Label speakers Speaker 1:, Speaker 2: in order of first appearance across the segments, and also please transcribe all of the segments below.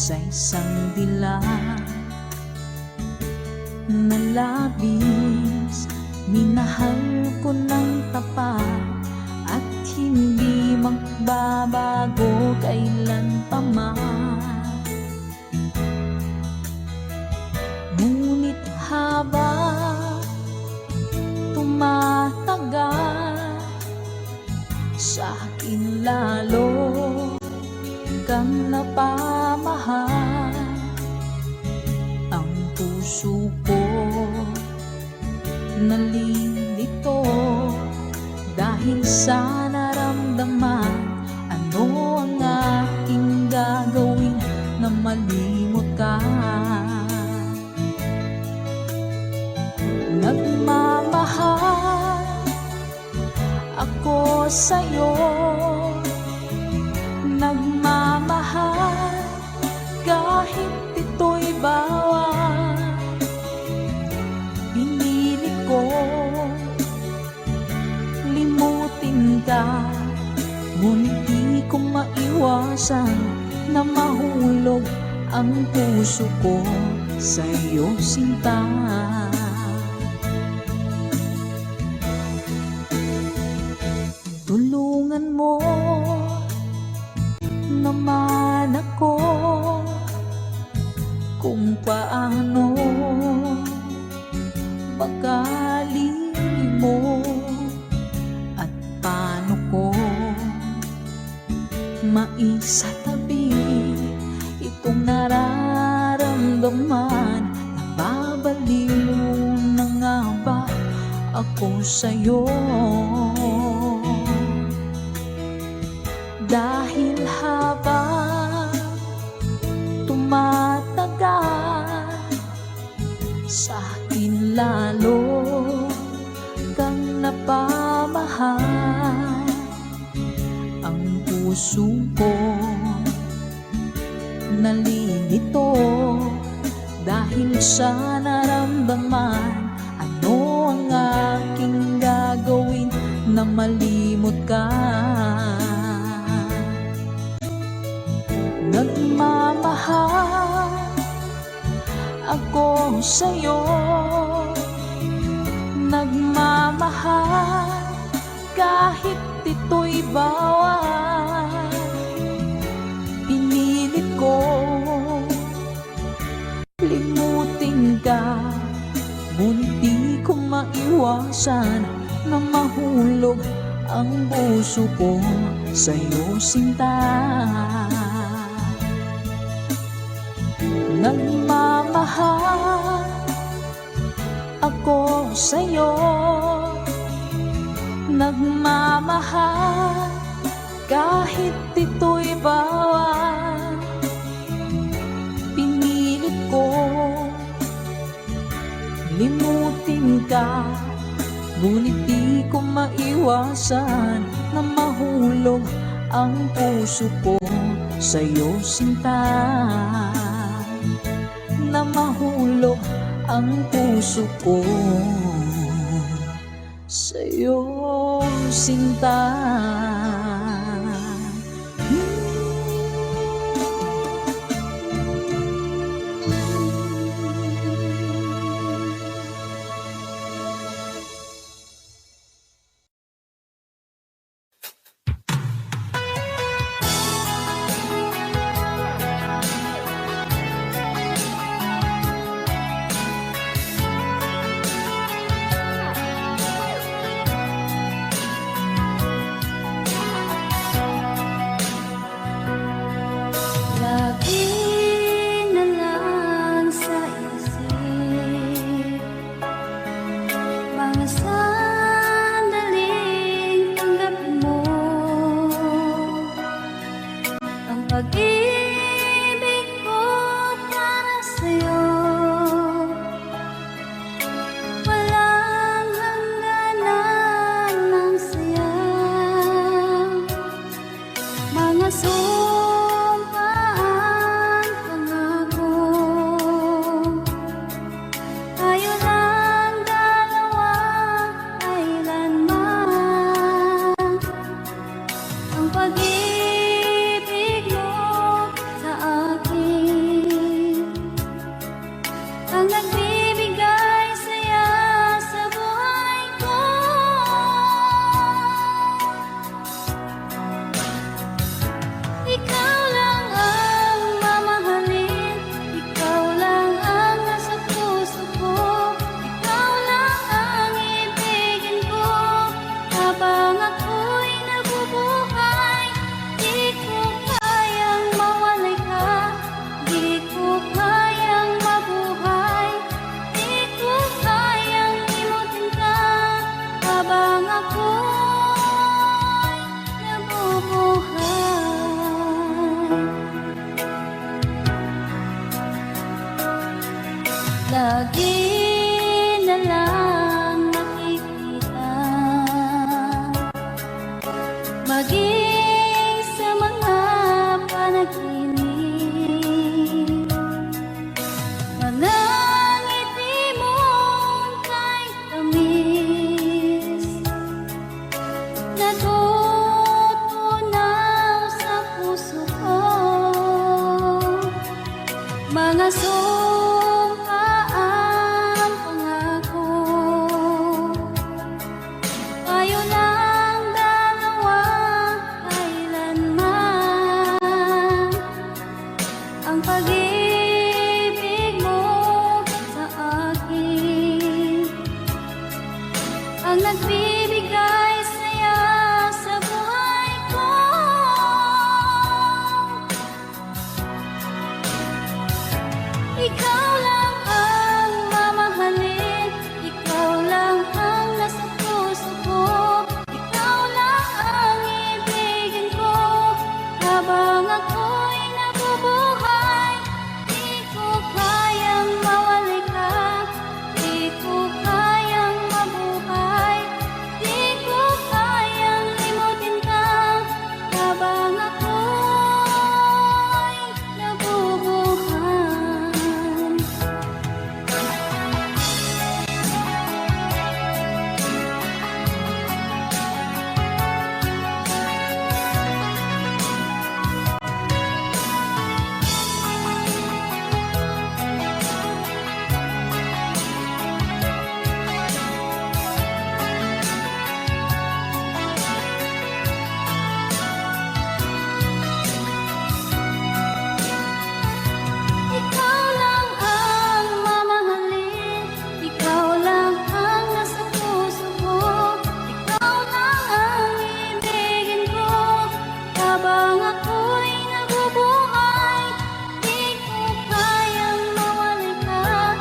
Speaker 1: sa isang dilag na labis. Minahal ko ng tapat at hindi magbabago kailan pa man. Ngunit habang tumatagal, sa akin lalo kang napamahal. Ang puso ko nalilito dahil sa naramdaman. Ano ang aking gagawin na malimot ka? Nagmamahal ako sa'yo, nagmamahal kahit ito'y bawal. Pinilit ko limutin ka, ngunit di ko maiwasan na mahulog ang puso ko sa'yo, sinta. Tulungan mo naman ako kung paano magali mo at paano ko maisatabi itong nararamdaman. Nababaliw na nga ba ako sa'yo? Dahil habang tumatagal, sa akin lalo kang napamahal. Ang puso ko nalilito dahil sa naramdaman. Ano ang aking gagawin na malimot ka? Nagmamahal ako sa'yo, nagmamahal kahit ito'y bawal. Pinilit ko limutin ka, ngunit di ko maiwasan na mahulog ang puso ko sa'yo, sinta. Nagmamahal ako sa'yo, nagmamahal kahit ito'y bawal. Pinilit ko limutin ka, ngunit di ko maiwasan na mahulog ang puso ko sa'yo, sinta. Na mahulog ang puso ko sa'yo, sinta.
Speaker 2: Pag-ibig ko para sa'yo, walang hangganan ng saya. Mga sumpaan, pangako, tayo lang dalawa kailanman. Ang pag-ibig mo sa akin lagi na lang nakikita, maging sa mga panaginip. Mga ngiti mo'y kahit tamis, natutunaw sa puso ko. Mga sumpaan pangako, tayo lang dalawa kailanman. Ang pag-ibig mo sa akin ang nagbibigay saya sa buhay ko. Ikaw lang ang mamahalin, ikaw lang ang nasa puso ko, ikaw lang ang ibigin ko. Habang ako'y nabubuhay, di ko kayang mawali ka, di ko kayang mabuhay, di ko kayang limutin ka. Habang ako'y nabubuhay. Ikaw lang ang mamahalin, ikaw lang ang nasa puso ko, ikaw lang ang ibigin ko. Habang ako'y nabubuhay, di ko kayang mawali ka,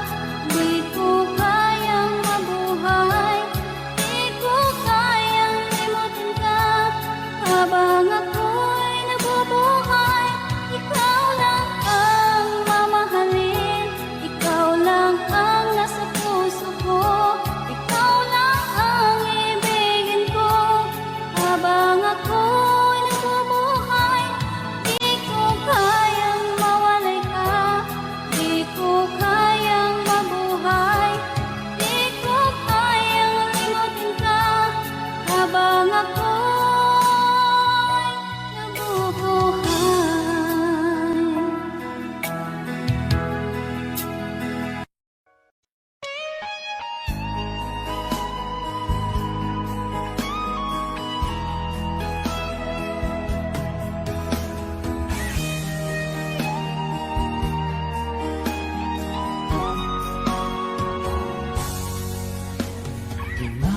Speaker 2: di ko kayang mabuhay, di ko kayang limutin ka. Habang ako'y nabubuhay, ikaw lang ang mamahalin, ikaw lang ang nasa puso ko, ikaw lang ang ibigin ko. Habang ako'y nabubuhay, di ko kayang mawalay ka, di ko kayang mabuhay, di ko kayang limutin ka. Habang ako'y nabubuhay.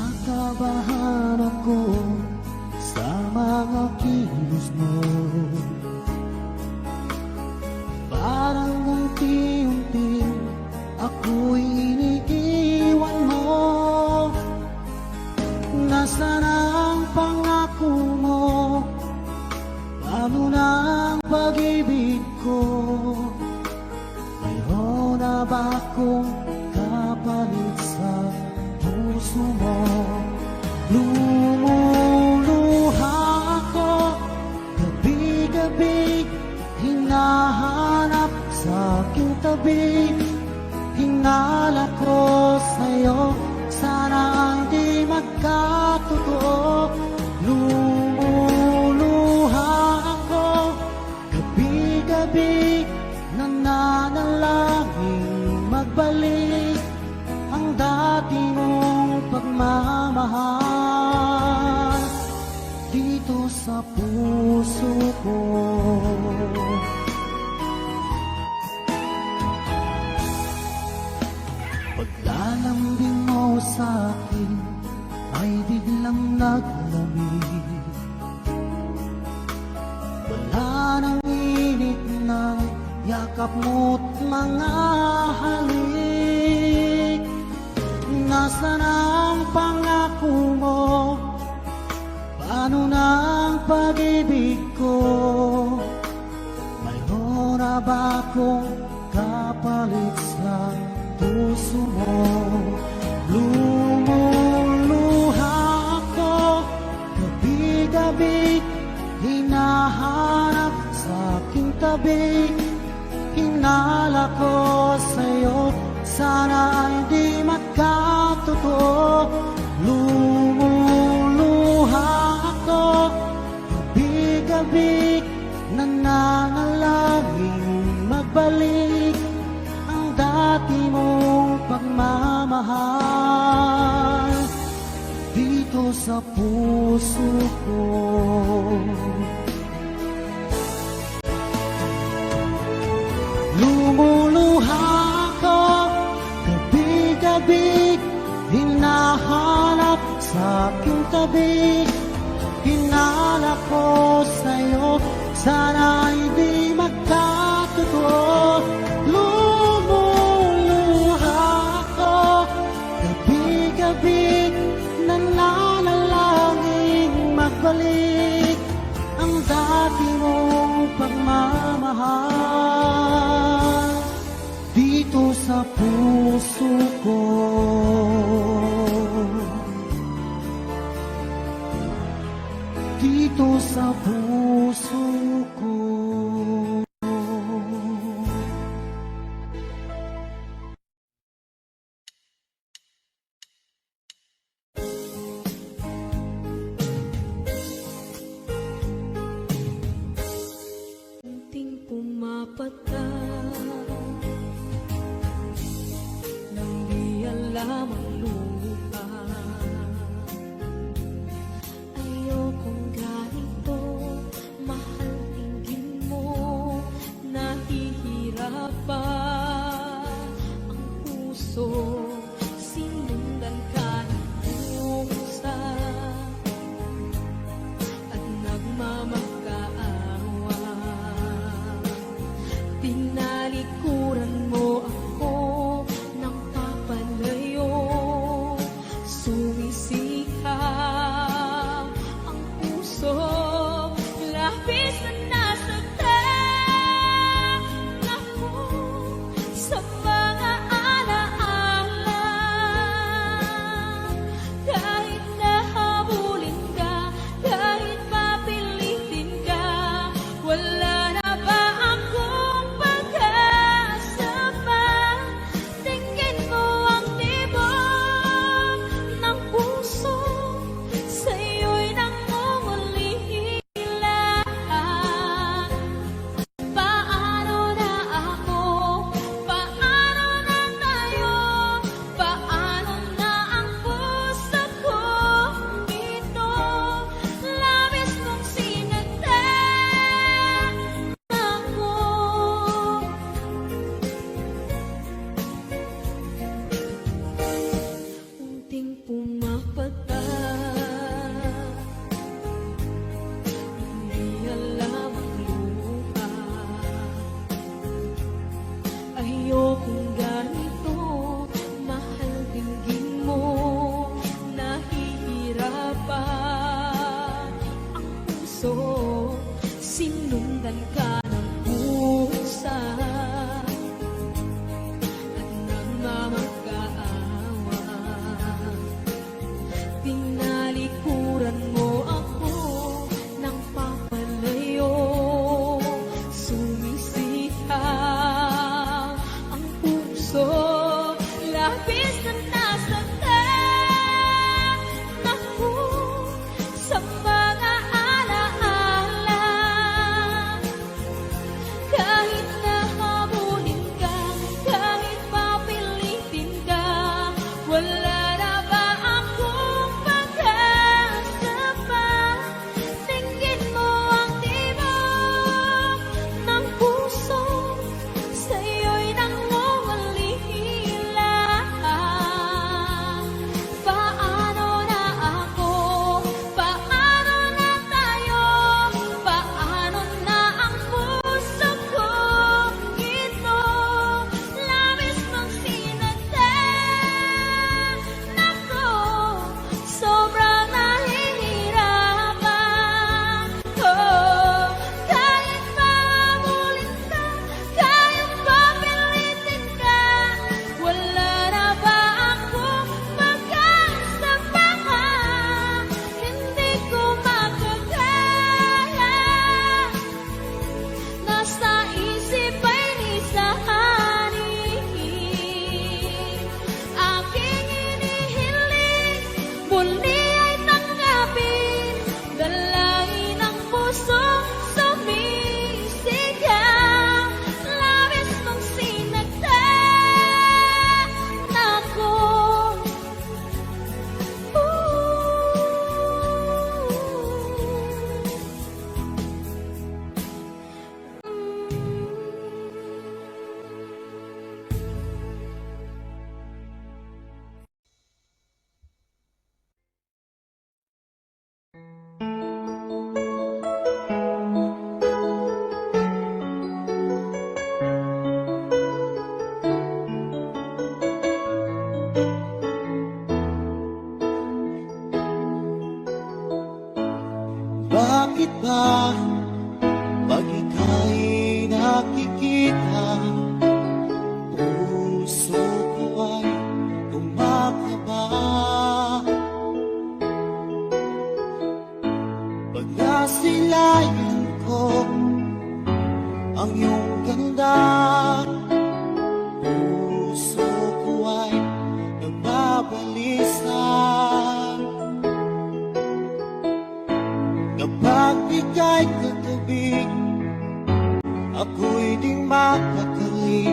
Speaker 3: Kinakabahan ako sa mga kilos mo, parang unti-unti ako'y iniiwan mo. Nasaan ang pangako mo? Paano na ang pag-ibig ko? Mayroon na ba akong kapalit sa puso mo? Lumuluha ako gabi-gabi, hinahanap sa aking tabi. Hinala ko sa'yo, sana hindi magkatotoo. Lumuluha ako gabi-gabi, nananalangin magbalik ang dati mong pagmamahal dito sa puso ko. Paglalambing mo sa'kin ay biglang naglamig, wala nang init ng yakap mo't mga halik. Nasaan ang pangako mo? Paano na ang pag-ibig ko? Mayroon na ba akong kapalit sa puso gabi hinala ko sa'yo, sana ay di magkatotoo. Lumuluha ako gabi-gabi, nananalangin magbalik ang dati mong pagmamahal dito sa puso ko. Lumuluha ako gabi-gabi, hinahanap sa aking tabi, hinalap ko sa'yo, sana ay di magkatotoo. Lumuluha ako gabi-gabi, nananalangin magbalik ang dati mong pagmamahal dito sa puso ko. Dito sa puso ko.
Speaker 1: Unting pumapata nang di alam ang lupa. Ayokong ganito, mahal tingin mo, nahihirapan ang puso. Sinundan ka ng pusa at nagmamakaawa. Tinalikuran mo ako ng papalayo, sumisikap ang puso, labis na nasaktan ako sa mga alaala.
Speaker 3: ika'y nakikita, puso ko ay kumakaba. Pag nasilayan ko ang iyong ganda, puso ko ay nagbabalisa. Kapag ika'y katabi, ako'y di mapakali.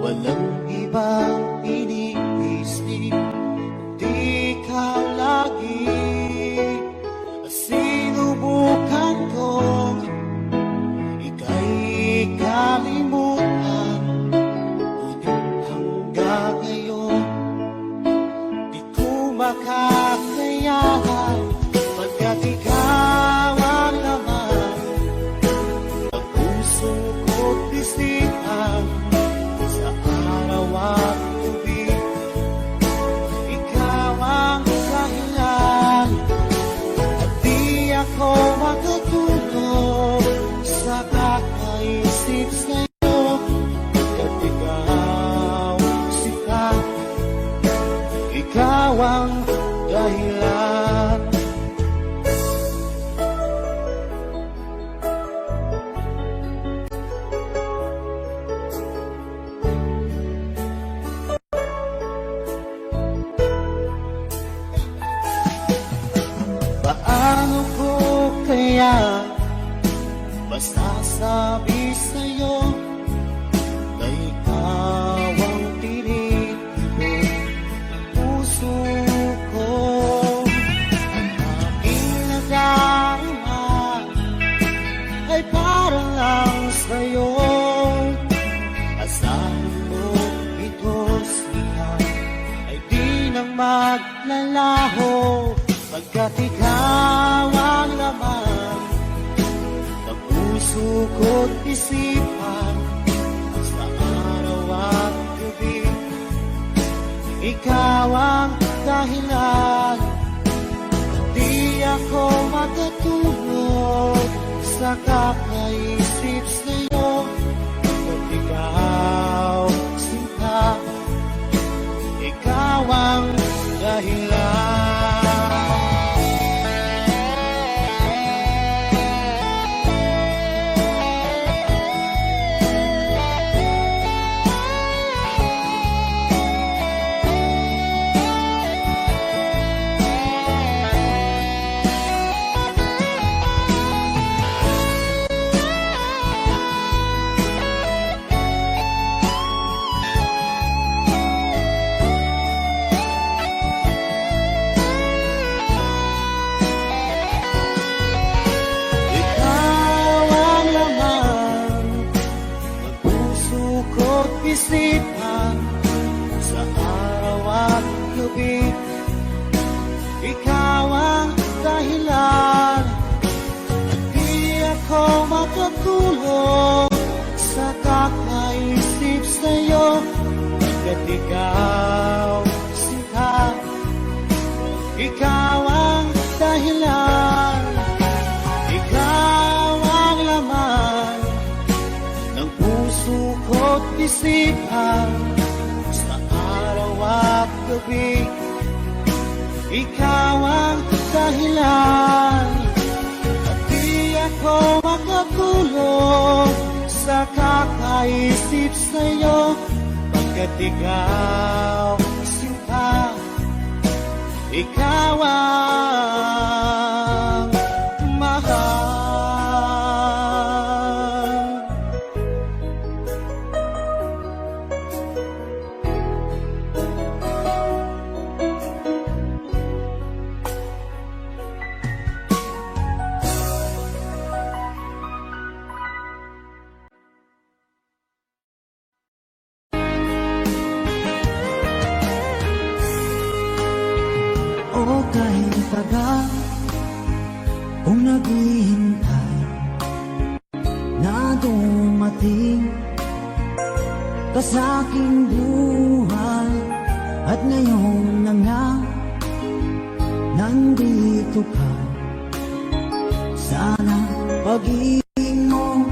Speaker 3: Walang ibang iniisip, di ka lagi. Sinubukan kong ika'y kalimutan, ngunit hanggang ngayon di ko makakayanan. Pagkat ikaw ang laman ng puso ko't isipan, sa araw at gabi ikaw ang dahilan. At di ako matutulog sa kakaisip sa'yo, pagkat ikaw sika, ikaw ang dahilan. Paano ko kaya masasabi sa'yo na ikaw ang tinitibok ng puso ko? Ang aking nadarama ay para lang sa'yo. Asahan mo ito sila ay di nang maglalaho, pagkat ikaw ang laman ng puso ko't isipan, sa araw at gabi ikaw ang dahilan. Di ako matutulog sa kakaisip sa'yo, pagkat ikaw sinta, ikaw ang dahilan. Isipan sa araw at gabi, ikaw ang dahilan. At di ako matutulog sa kakaisip sa'yo, pagkat ikaw sinta, ikaw ang dahilan. Ikaw ang laman ng puso ko't isipan, sa araw at gabi ikaw ang dahilan. At di ako makatulog sa kakaisip sa'yo, pagkat ikaw sinta, ikaw ang mahal. O kahit tagal kung naghihintay na dumating ka sa aking buhay, at ngayon na nga nandito ka. Sana pag-ibig mo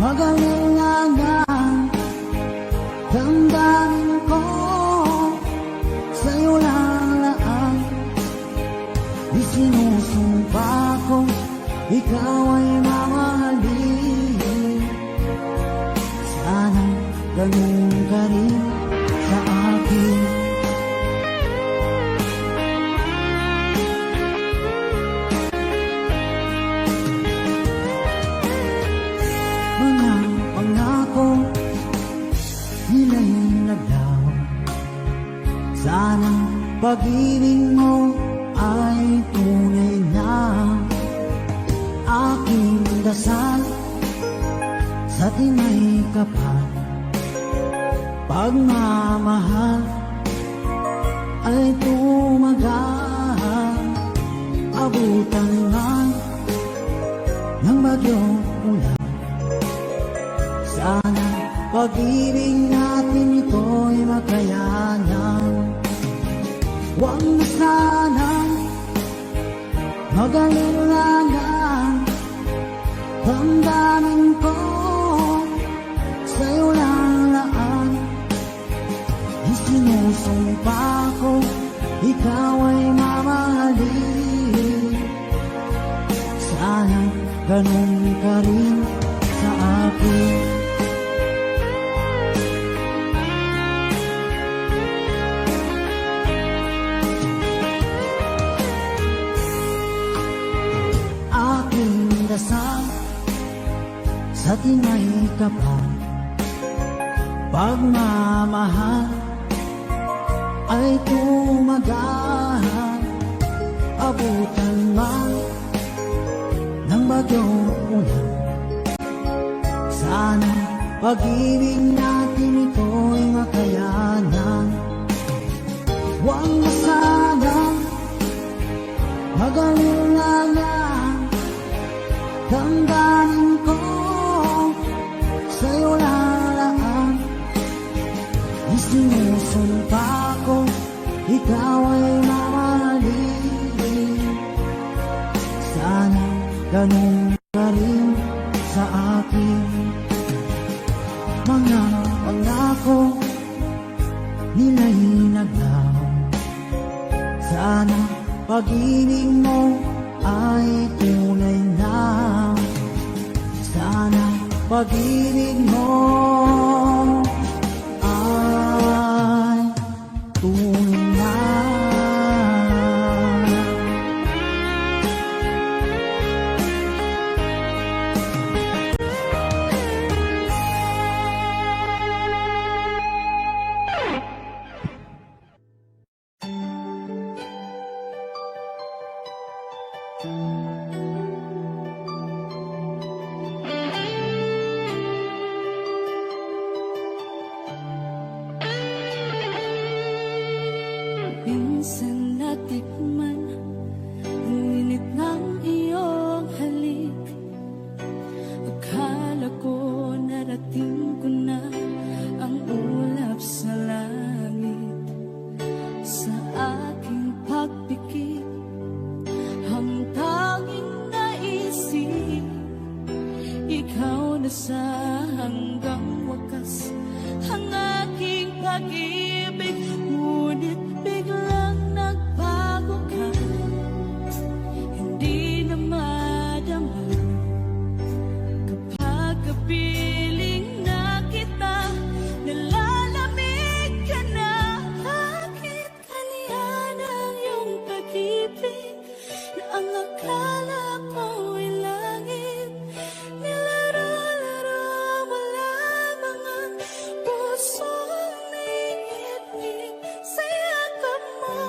Speaker 3: Magalingangan damdamin ko, sa'yo lang laan. Isinusumpa ko, ikaw ay mamahalin. Sana ganun ka rin sa akin. Mga pangako nila'y naglaw. Sana pag-ibig mo ay tunay na. Aking dasal sa tinay kapal, pagmamahal ay tumagal. Abutan man ng bagyong ulan, sana pag-ibig natin ito'y makayanan. Huwag na sanang mag-alilangan, damdamin ko, sa'yo lang laan. Isinusumpa ko, ikaw ay mamahalin. Sana ganun ka rin sa akin. Aking dasal sa tinay kapal, pagmamahal ay tumagal. Abutan man ng bagyong ulan, sana pag-ibig natin ito'y makayanan. Huwag na sanang mag-alilangan, damdamin ko, sa'yo lalaan. Isinusumpa ko, ikaw ay mamahalin. Sana ganun ka rin sa akin. Mga pangako nila'y naglaw. Sana pag-ibig mo ay tunay na. Sana pag-ibig mo ay tunay na.
Speaker 1: Minsan natikman ang init ng iyong halik. Akala ko narating ko na ang ulap sa langit. Sa aking pagpikit, ang tanging naisip, ikaw na sa hanggang wakas ang aking pag-ibig. Ngunit biglang nagbago ka, hindi na madama. Kapag kapiling na kita, nalalamig ka na. Bakit kaniyan ang iyong pag-ibig na ang akala ko ay langit? Nilaro-laro mo lamang ang pusong niigit-ngit sa yakap mo.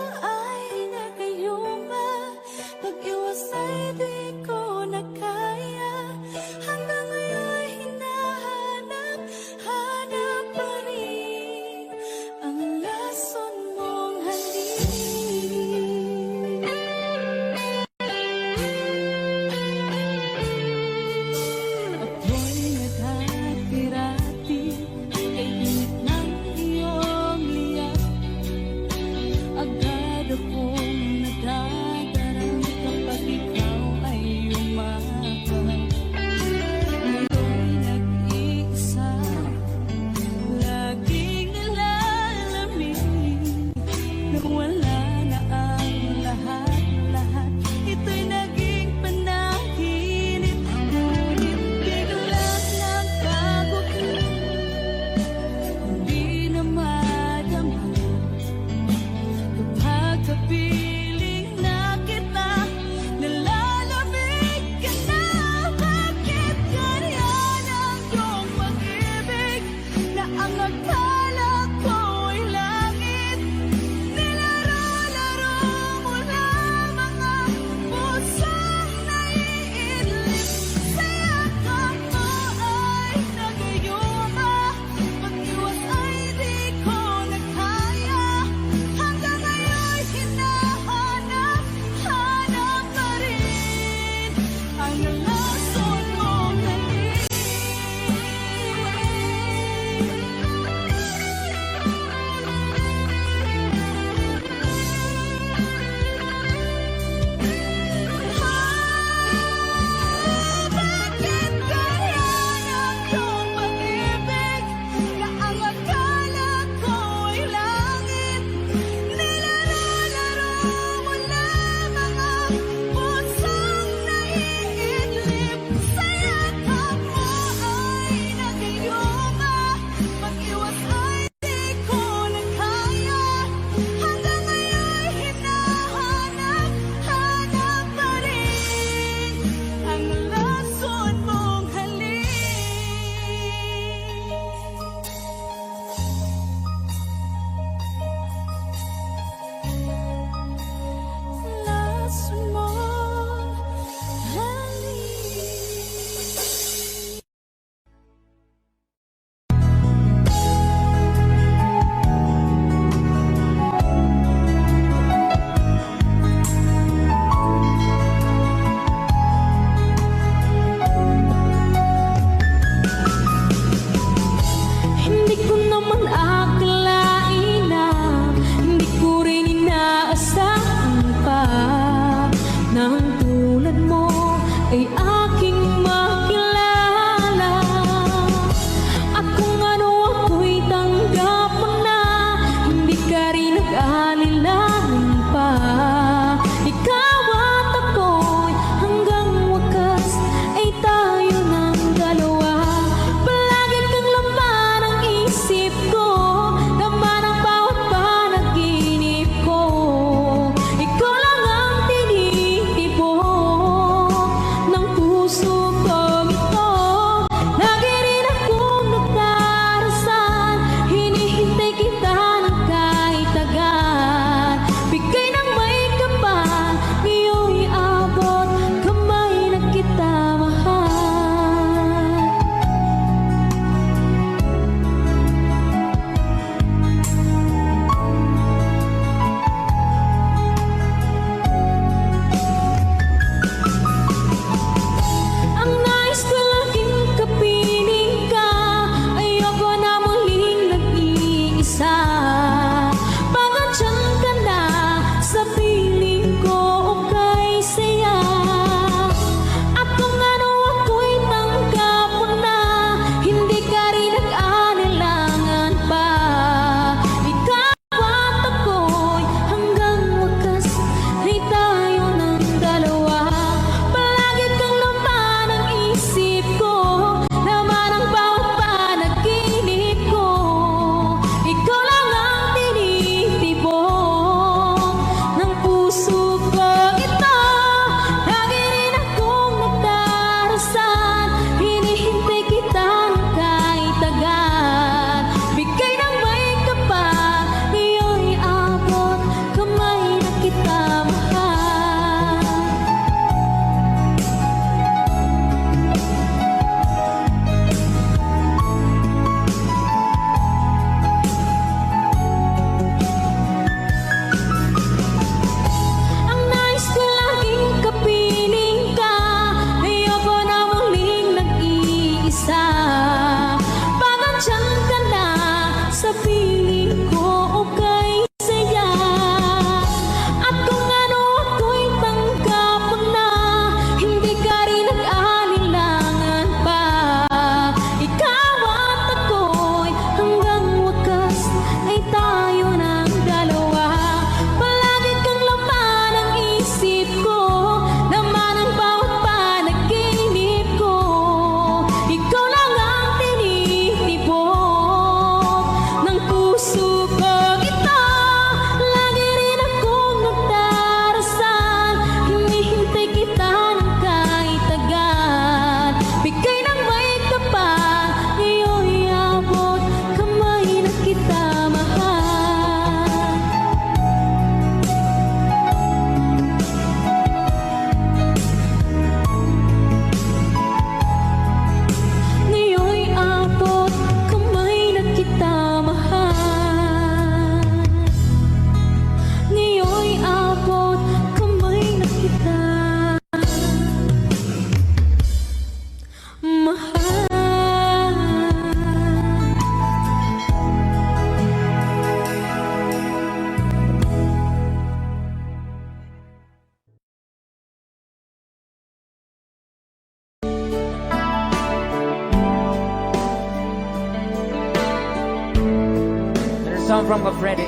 Speaker 4: song from Freddy.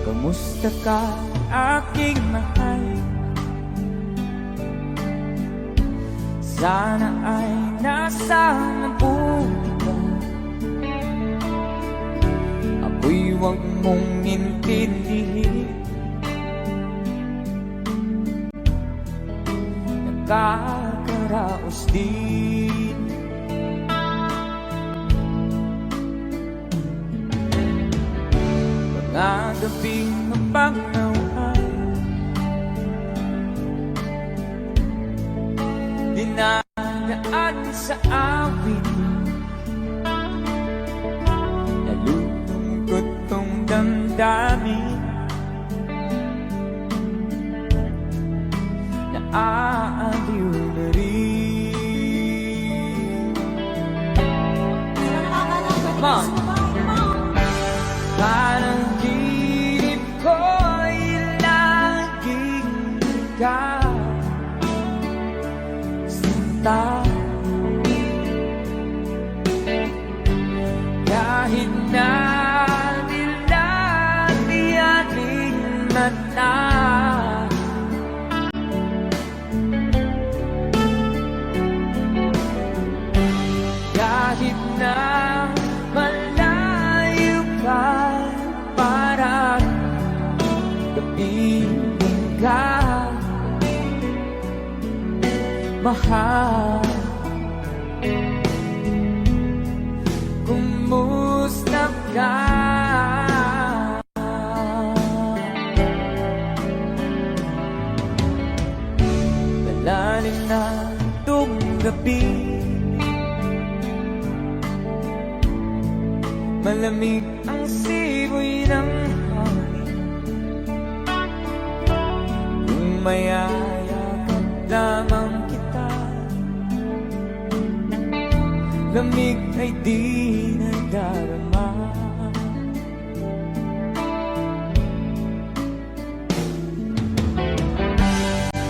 Speaker 4: Kamusta ka, aking mahal? Sana ay nasa mabuti ka. Ako'y huwag mong intindihin. Nakakaraos din. Mga gabing mapangnawahan, dinadaan sa awit. Nalulungkot tong damdamin, naaaliw na rin. Ma, parang ginip ko'y laging ikaw, sinta. Kahit na nilati ating mata, kahit na malayo ka, parang kapiling ka, mahal. Kumusta ka? Malalim na itong gabi, malamig ang simoy ng hangin. Kung mayayakap lamang kita, lamig ay di nadarama.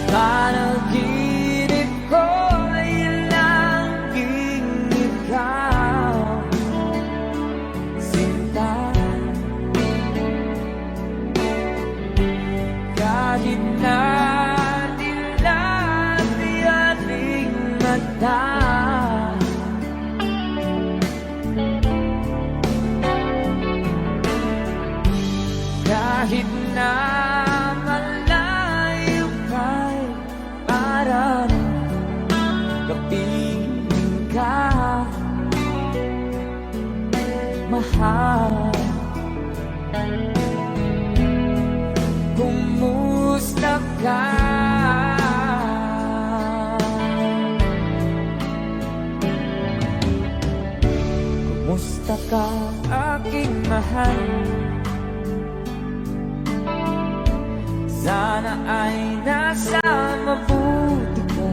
Speaker 4: Panaginip ko ay laging ikaw, sinta. Kahit na dilati ating mata, kahit na malayo ka'y parang kapiling ka, mahal. Kumusta ka? Kumusta ka, aking mahal? Sana ay nasa mabuti ka.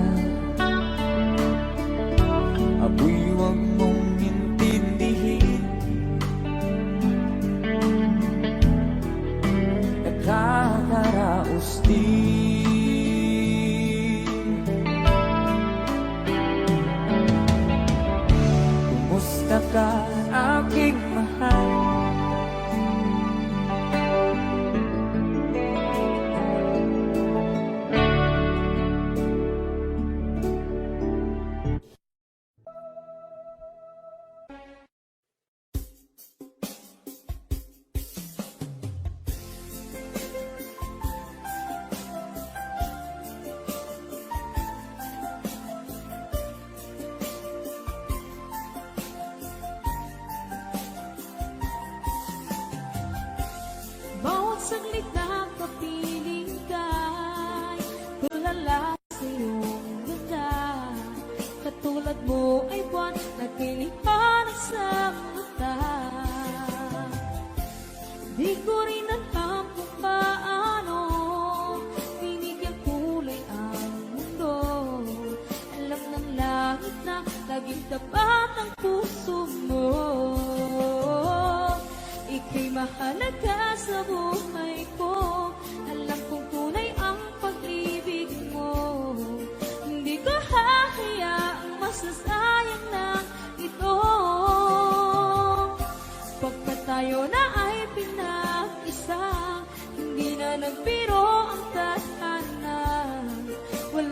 Speaker 4: Ako'y huwag mong intindihin. Nakakaraos din. Kumusta ka, aking mahal?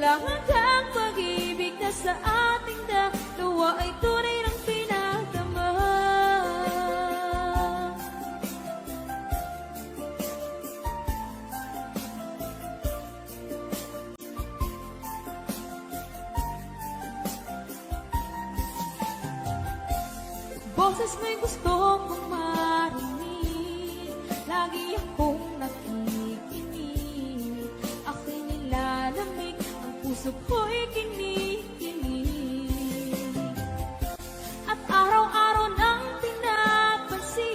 Speaker 1: Walang hanggang pag-ibig na sa ating dalawa ay tunay ng pinagdama. Boses mo'y gusto kong marinig, lagi akong nakikinig. Ako'y nilalamig, ang puso ko'y kinikinig. At araw-araw nang pinapansin,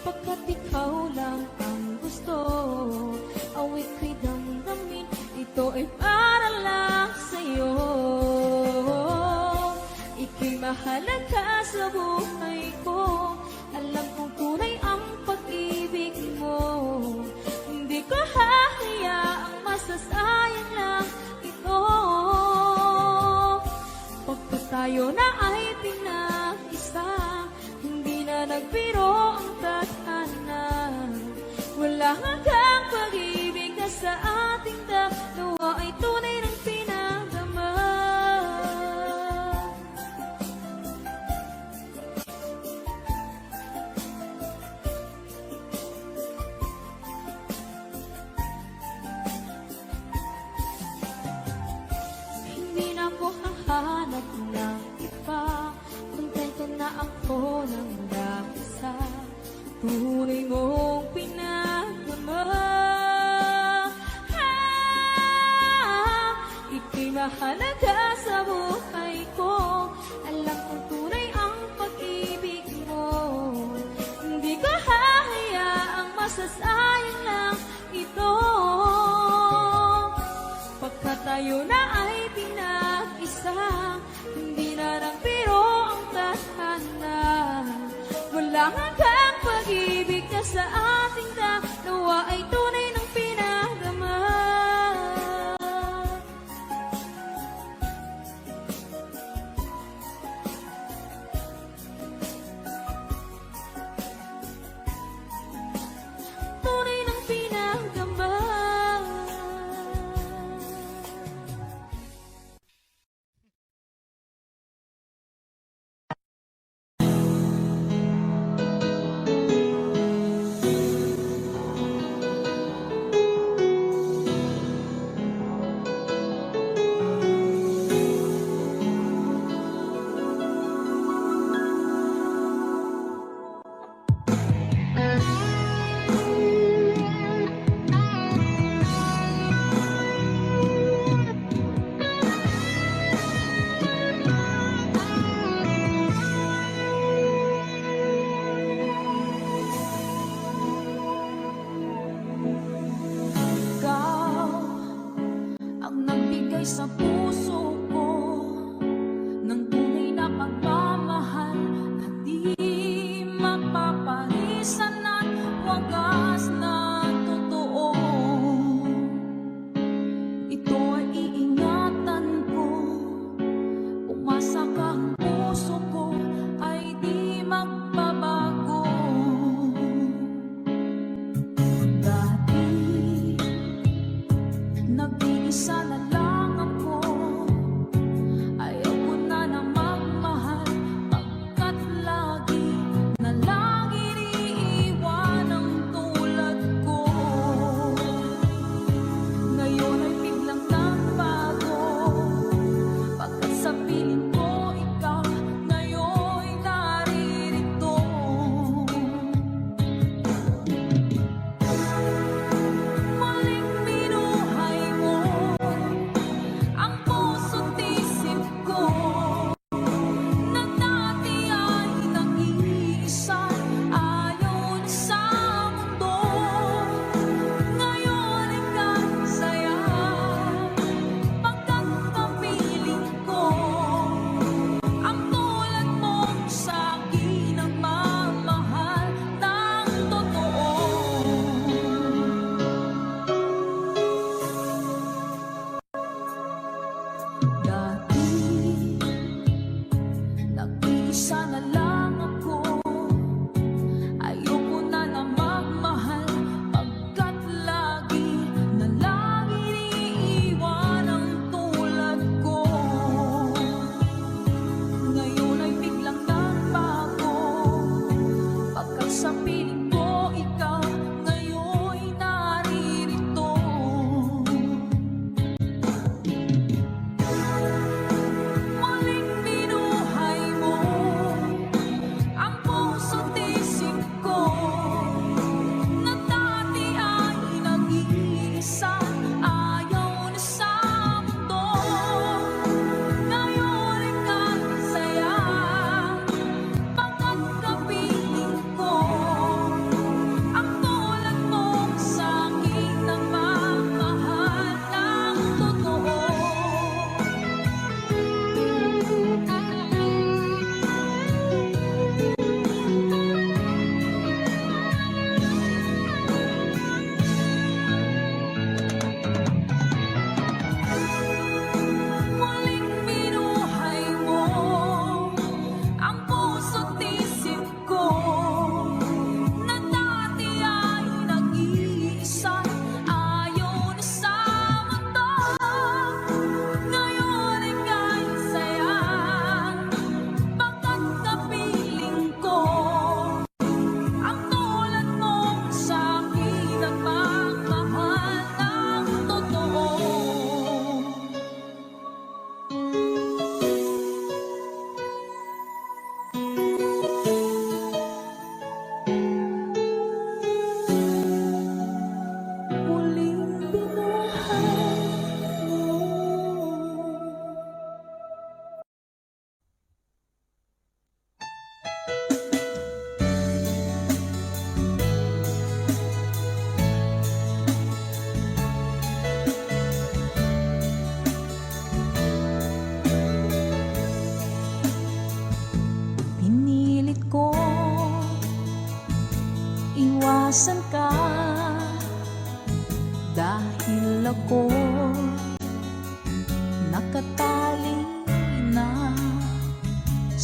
Speaker 1: pagkat ikaw lang ang gusto. Awit ko'y damdamin, ito ay para lang sa'yo. Ika'y mahalaga sa buhay ko, alam kong tunay ang pag-ibig mo. Hindi ko hahayaang masasayang lang ito. Pagkat tayo na ay pinag-isa, hindi na nagbiro ang tadhana. Wala hanggang pag-ibig na sa ating dalawa ay tunay ng pinagdama. Hindi na ako hahanap ng iba, kontento na ako ng mag-isa. Tunay mong pinagdama. Ika'y mahalaga sa buhay ko, alam kong tunay ang pag-ibig mo. Hindi ko hahayaang masasayang lang ito. Pagkat tayo na ay pinag-isa, hindi na nagbiro ang tadhana. Wala hanggang pag-ibig na sa ating dalawa ay tunay ng pinagdama. Tunay ng pinagdama. Ikaw ang nagbigay sa puso ko ng tunay na pagmamahal na di mapaparisan at wagas na totoo. Ito ay iingatan ko, umasa ka ang puso ko ay di magbabago. Dati nag-iisa na lang ako, ayaw ko na na magmahal, pagkat lagi na lang iniiwan ang tulad ko. Ngayon ay biglang nagbago, pagkat sa piling ko ikaw ngayon naririto. Maling binuhay mo,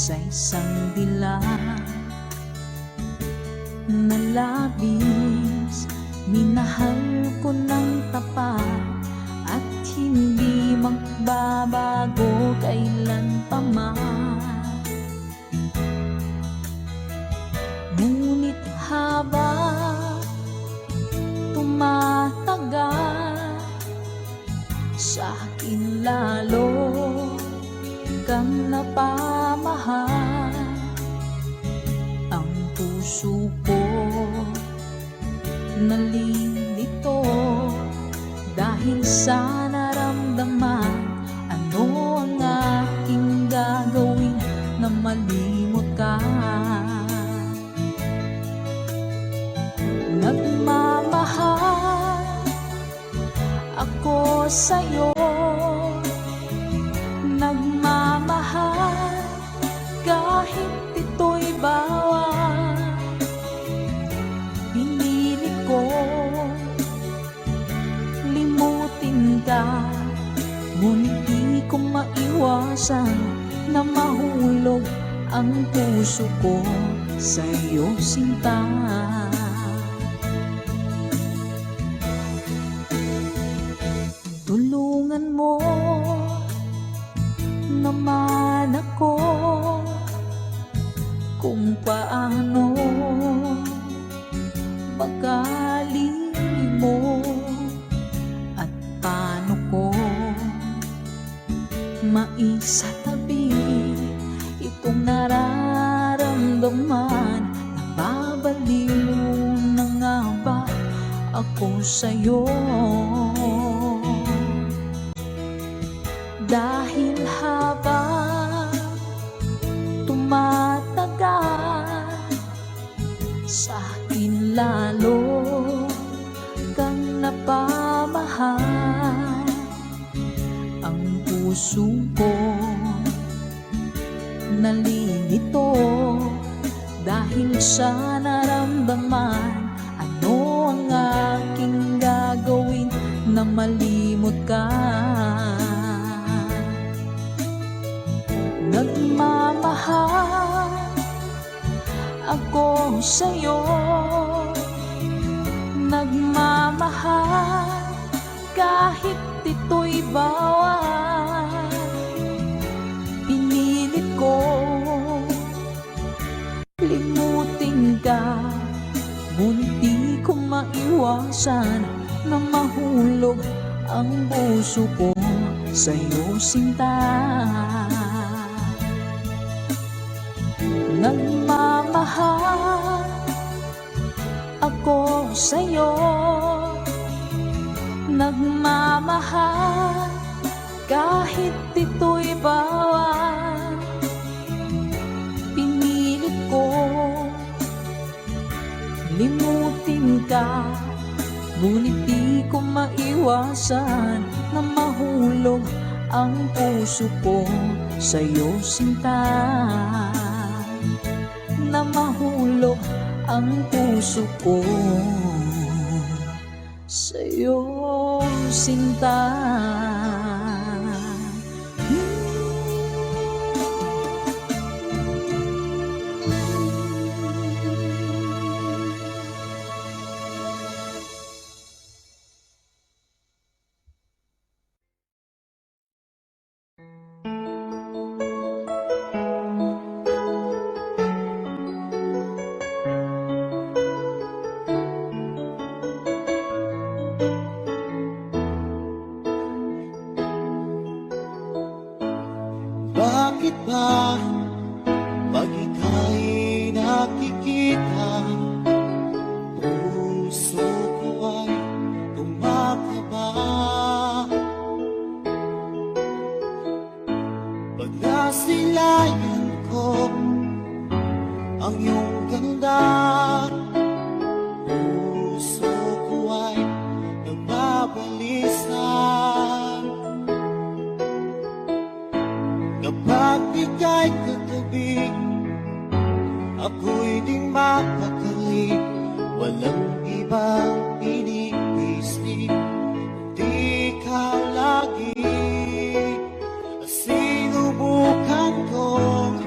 Speaker 5: sa isang dilag na labis. Minahal ko ng tapat at hindi magbabago kailan pa man. Ngunit habang tumatagal, sa akin lalo kang napamahal. Ang puso ko nalilito dahil sa naramdaman. Ano ang aking gagawin na malimot ka? Nagmamahal ako sa'yo, nagmamahal kahit ito'y bawal. Pinili ko limutin ka, ngunit di ko maiwasan na mahulog ang puso ko sa'yo, sinta. Tulungan mo naman ako kung paano pagkaling mo at paano ko maisatabi itong nararamdaman. Nababaliw na nga ba ako sa'yo? Dahil habang tumatagal, sa akin lalo kang napamahal. Ang puso ko nalilito dahil sa naramdaman. Ano ang aking gagawin na malimot ka? Nagmamahal ako sa'yo, nagmamahal kahit ito'y bawal. Pinilit ko limutin ka, ngunit di ko maiwasan na mahulog ang puso ko sa'yo, sinta. Nagmamahal ako sa'yo, nagmamahal kahit ito'y bawal. Pinilit ko limutin ka, ngunit di ko maiwasan na mahulog ang puso ko sa'yo, sinta. Na mahulog ang puso ko sa'yo, sinta.
Speaker 3: Bakit ba pag ika'y nakikita, puso ko ay kumakaba? Pag nasilayan ko ang iyong ganda, puso ko ay nagbabalisa. Kapag ika'y katabi, ako'y di mapakali. Walang ibang iniisip, di ka lagi. Sinubukan kong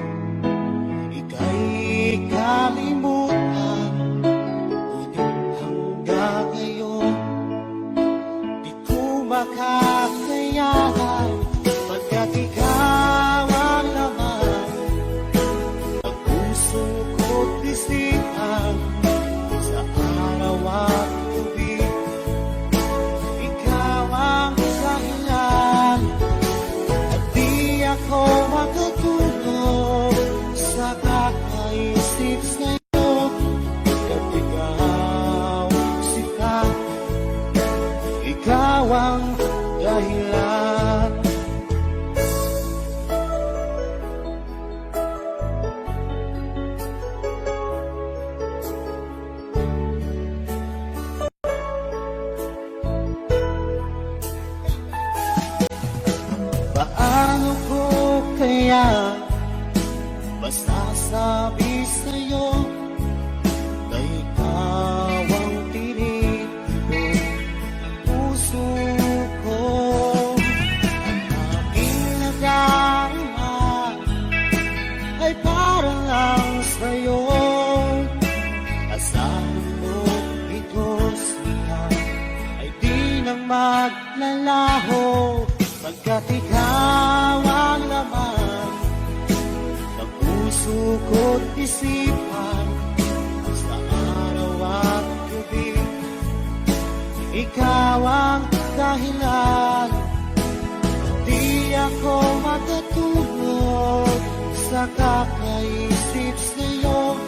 Speaker 3: kaya masasabi sa'yo na ikaw ang tinitibok ng puso ko. Ang aking nadarama ay para lang sa'yo. Asahan mo ito sila ay di nang maglalaho, pagkat ikaw ang laman ng puso ko't isipan. Sa araw at gabi, ikaw ang dahilan. Di ako matatulog sa kakaisip sa'yo,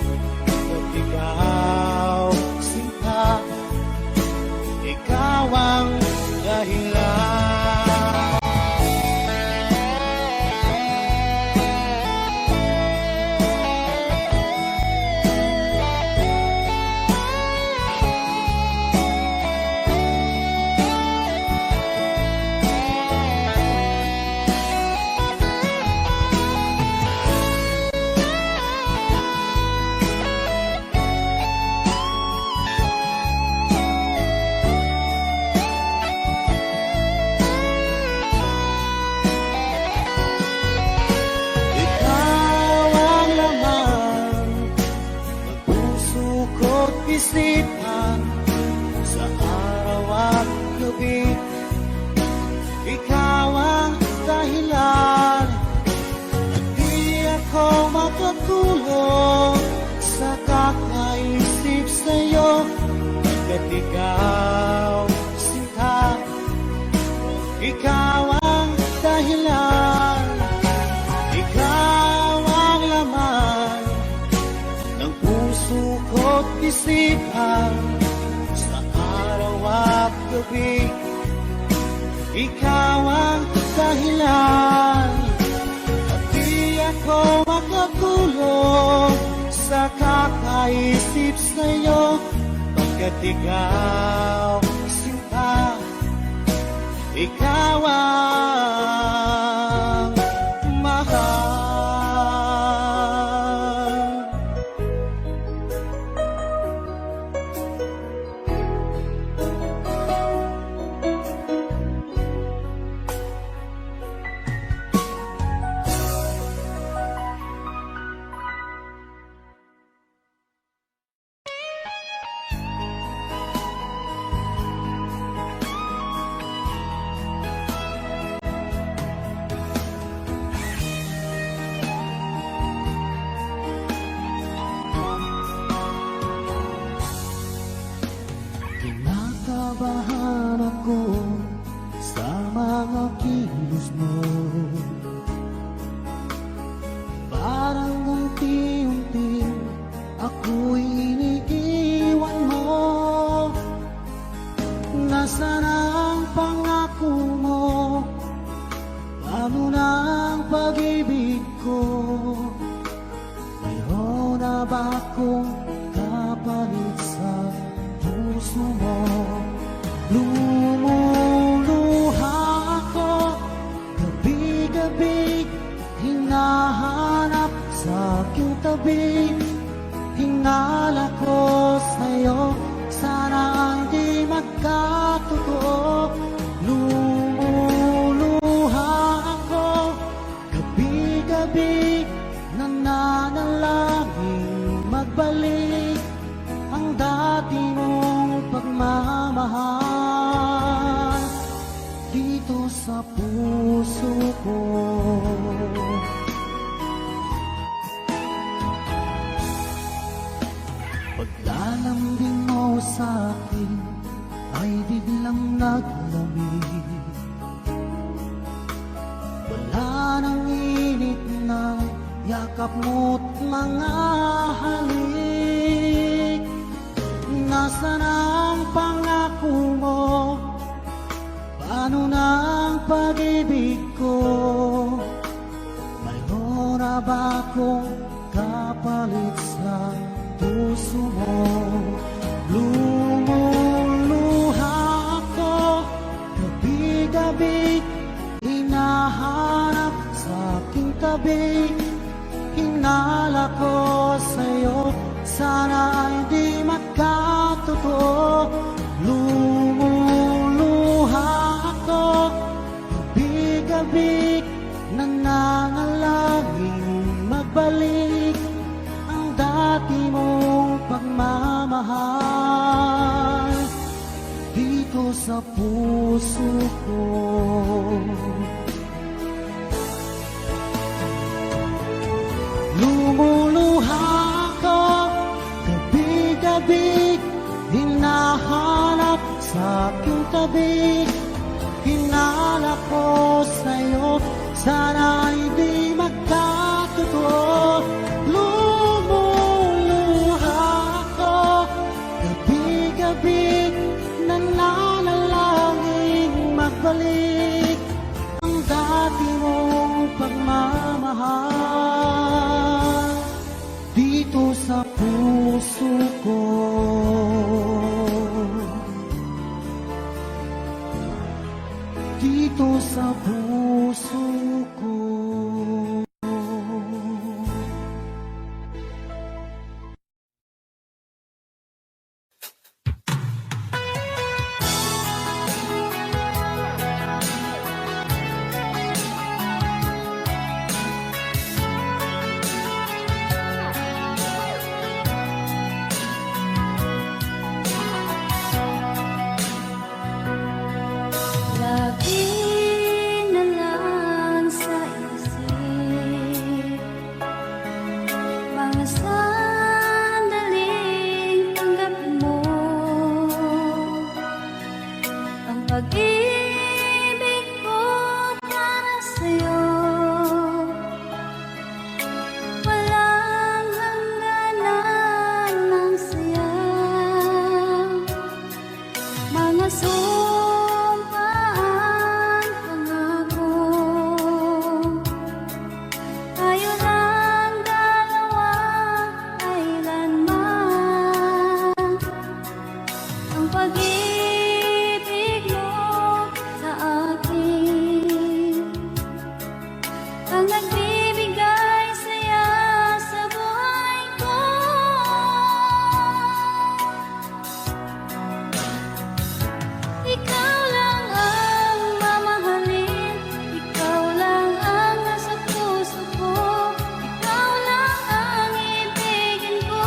Speaker 3: at ikaw, sinta, ikaw ang dahilan. Isipan sa araw at gabi, ikaw ang dahilan. At di ako makatulog sa kakaisip sa'yo, pagkat ikaw, sinta, ikaw ang dahilan. Ikaw ang laman ng puso ko't isipan sa araw at gabi, ikaw ang dahilan. At di ako makatulog sa kakaisip sa'yo, pagkat ikaw, sinta, ikaw ang mahal. Kinakabahan ako sa mga kilos mo, parang unti-unti ako'y iniiwan mo. Nasaan ang pangako mo? Paano na ang pag-ibig ko? Mayroon na ba akong kapalit sa puso mo? Lumuluha ako gabi-gabi, hinahanap sa aking tabi. Hinala ko sa'yo, sana hindi magkatotoo. Lumuluha ako gabi-gabi, nananalangin magbalik ang dati mong pagmamahal dito sa puso ko. Paglalambing mo sa akin ay biglang naglamig. Wala nang init ng yakap mo't mga halik. Nasaan ang pangako mo? Paano na ang pag-ibig ko? Mayroon na ba akong kapalit sa puso mo? Lumuluha ako gabi-gabi, hinahanap sa aking tabi. gabi hinala ko sa'yo, sana ay di magkatotoo. Lumuluha ako gabi-gabi, nangangalangin magbalik ang dati mong pagmamahal dito sa puso ko. Lumuluha ako gabi-gabi, hinahanap sa aking tabi, hinala ko sa'yo, sana ay di magkatotoo. Lumuluha ako gabi-gabi, nananalangin magbalik ang dati mong pagmamahal dito sa puso ko. Dito sa puso ko.
Speaker 2: Lagi na lang sa isip mga sandaling tanggapin mo ang pag-ibig ko para sa'yo. Walang hangganan ng saya, mga sumpaan, pangako. Tayo lang dalawa, kailanman. Ang pag-ibig mo sa akin ang nagbibigay saya sa buhay ko. Ikaw lang ang mamahalin, ikaw lang ang nasa puso ko, ikaw lang ang ibigin ko.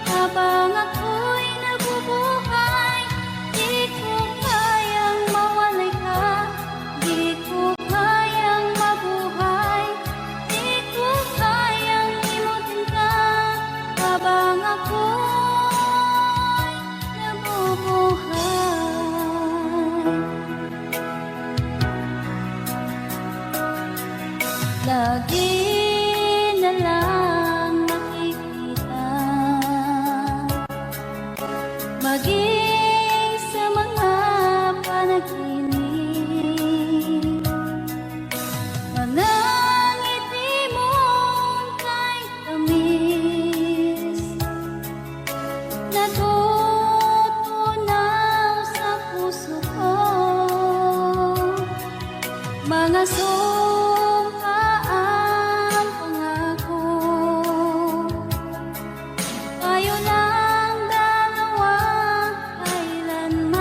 Speaker 2: Habang ako'y nabubuhay, di ko kayang mawalay ka, di ko kayang mabuhay, di ko kayang limutin ka. Habang ako'y nabubuhay, lagi na lang makikita, maging sa mga panaginip, mga ngiti mong kahit tamis, natutunaw sa puso ko. Mga sumpaan, pangako. Tayo lang dalawa, kailanman.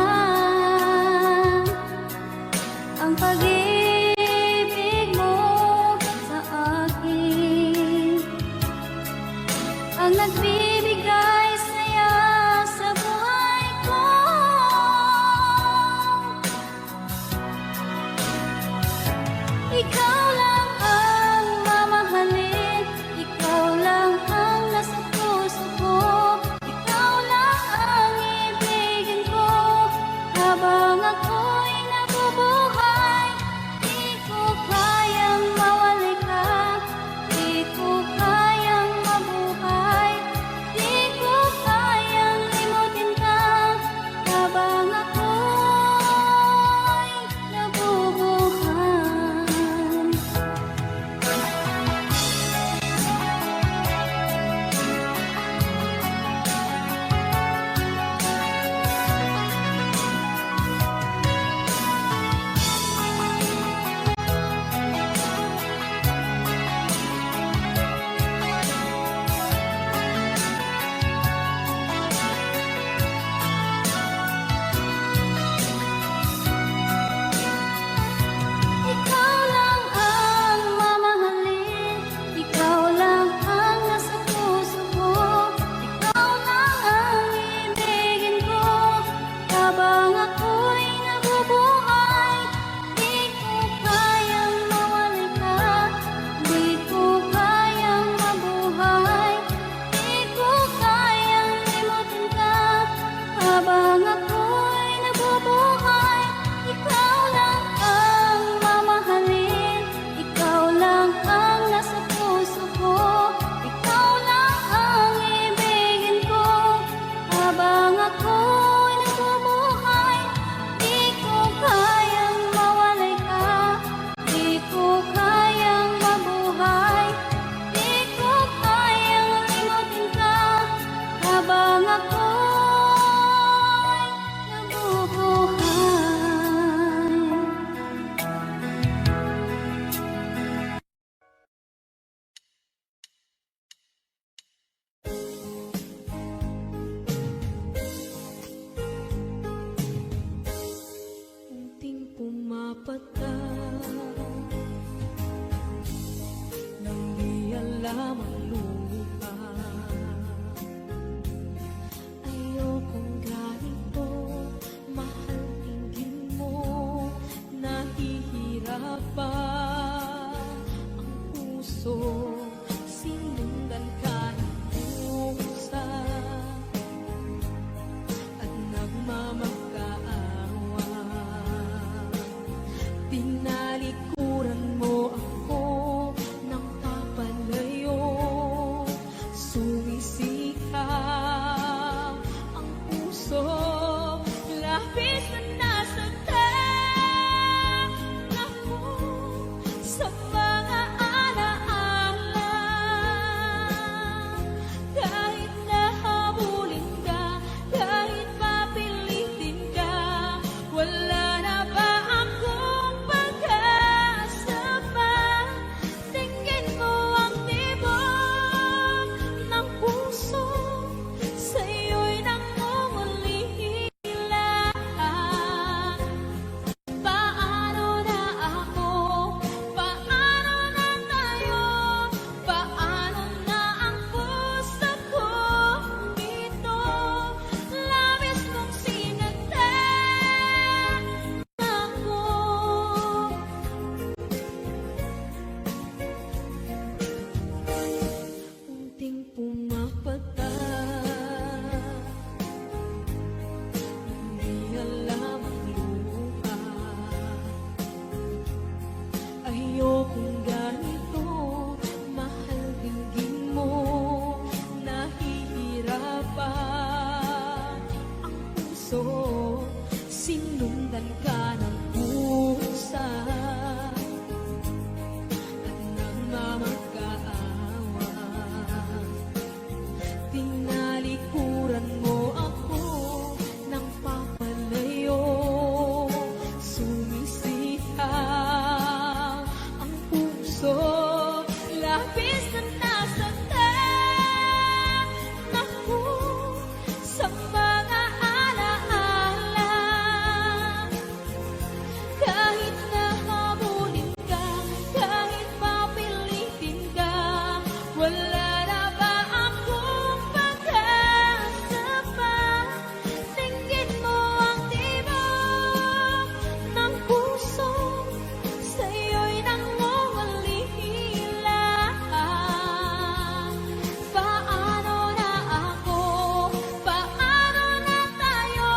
Speaker 2: Ang pag-ibig mo sa akin ang nagbibigay saya sa buhay ko. Ikaw lang ang mamahalin, ikaw lang ang nasa puso ko, ikaw lang ang ibigin ko. Habang ako'y nabubuhay, di ko kayang mawalay ka, di ko kayang mabuhay, di ko kayang limutin ka. Habang ako'y nabubuhay,
Speaker 1: pa ang puso, sinundan ka ng pusa at nagmamakaawa. Tinalikuran mo ako ng papalayo, sumisigaw ang puso, lapis na nasaktan ako sa mga alaala. Kahit nahabulin ka, kahit papilitin ka, wala na ba akong pag-asa pa? Tingin mo ang tibok ng puso, sa'yo'y nangungulila. Paano na ako? Paano na tayo? Paano na ang puso ko dito? Labis mong sinaktan ako. Unting pumapata, hindi alam ang luha. Ayokong ganito, mahal dinggin mo, nahihirapan ang puso, sinundan ka ng pusa at nagmamakaawa. Tinalikuran mo ako ng papalayo, sumisigaw ang puso, lapis na nasaktan ako sa mga alaala. Kahit nahabulin ka, kahit papilitin ka, wala na ba akong pag-asa pa? Tingin mo ang tibok ng puso, sa'yo'y nangungulila. Paano na ako? Paano na tayo?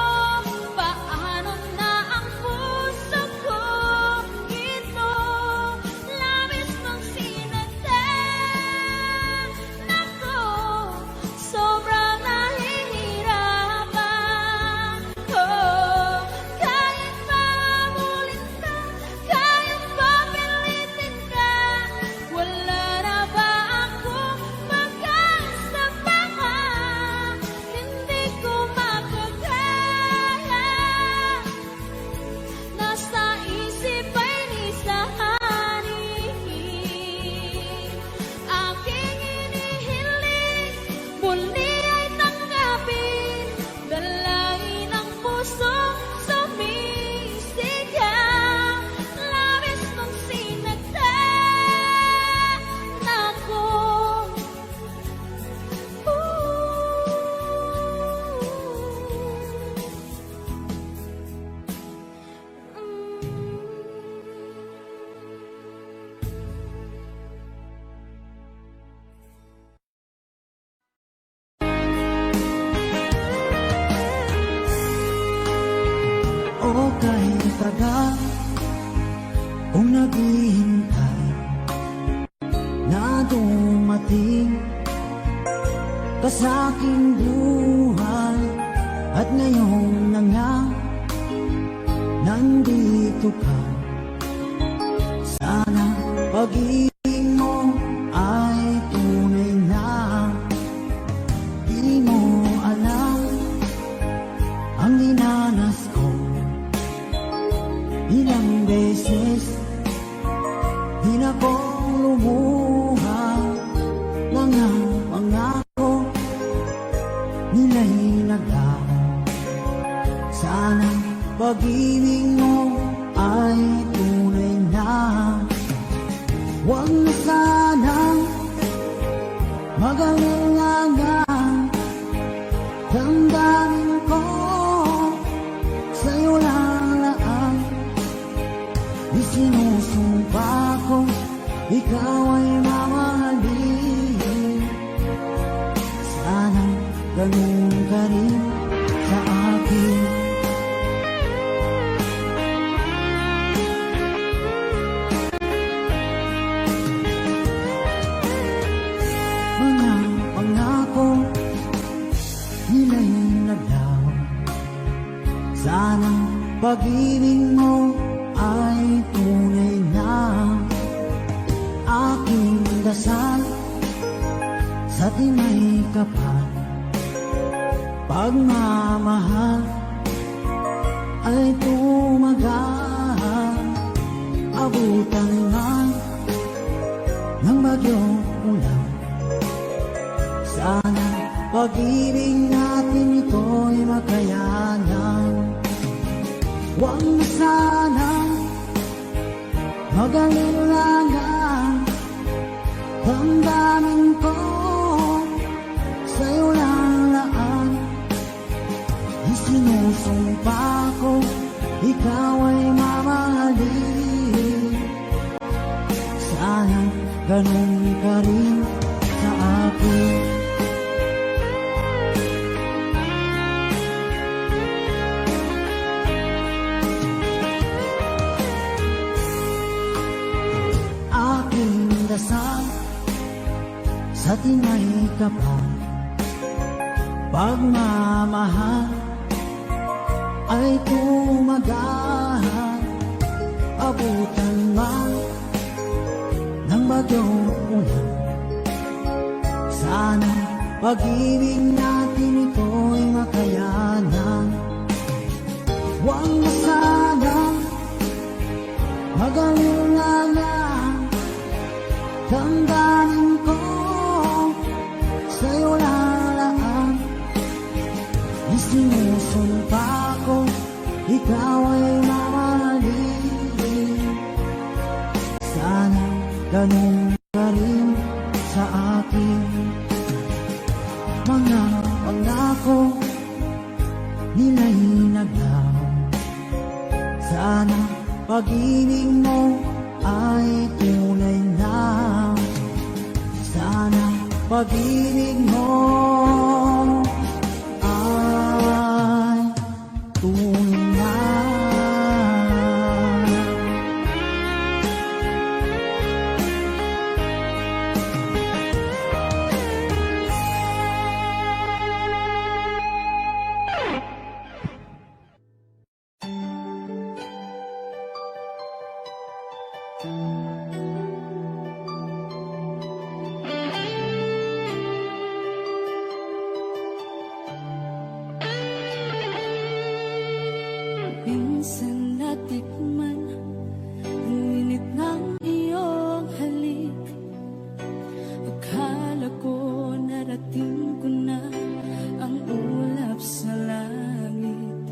Speaker 1: Paano na ang puso ko ito? Labis mong sinaktan ako, sobrang nahihirapan. Oh, kahit mahabulin ka, kahit papilitin ka, wala na ba akong pag-asa pa? Hindi ko makakaya, nasa isip ay nisahani. Aking inihiling, muli ay tanggapin, dalangin ang puso, sumisigaw. Labis mong sinaktan ako.
Speaker 3: O kahit tagal kung naghihintay na dumating ka sa aking buhay, at ngayon na nga nandito ka. Sana pag-ibig mo ay tunay na. Di mo alam ang dinanas ko, ilang beses di na ko lumuha. Mga pangako nila'y naglaho. Sana pag-ibig mo ay tunay na. Huwag na sanang mag-alangan, damdamin ko sa'yo lang ang isinusunod. pag-ibig mo ay tunay na aking dasal sa tinay kapal. Pagmamahal ay tumagal, abutan man ng bagyong ulan. Sana pag-ibig natin ito'y makayanan. Huwag na sana mag-alilangan. Damdamin ko sa'yo lang laan. Isinusumpa ko ikaw ay mamahalin. Sana ganun ka rin sa akin. Aking dasal sa tinay kapal. Pagmamahal ay tumagal, abutan man ng bagyong ulan. Sana pag-ibig natin ito'y makayanan. Huwag na sana mag-alilangan. Damdamin ko sa'yo lalaan. Isinusumpa ko ikaw ay mamahalin. Sana ganun ka rin sa akin. Mga pangako nila'y naglaw. Sana pag-ibig mo ay tunay na. Sana pag-ibig mo ay tunay na.
Speaker 1: Minsan natikman ang init ng iyong halik. Akala ko narating ko na ang ulap sa langit.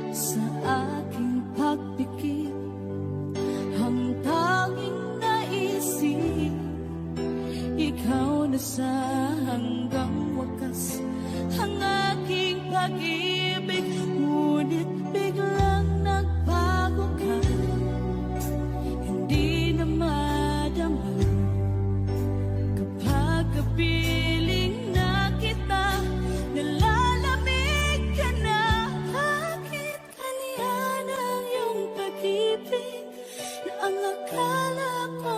Speaker 1: Sa aking pagpikit, ang tanging naisip, ikaw na sa hanggang wakas ang aking pag-ibig. Ngunit biglang nagbago ka, hindi na madama. Kapag kapiling na kita, nalalamig ka na. Bakit kaniyan ang iyong pag-ibig na ang akala ko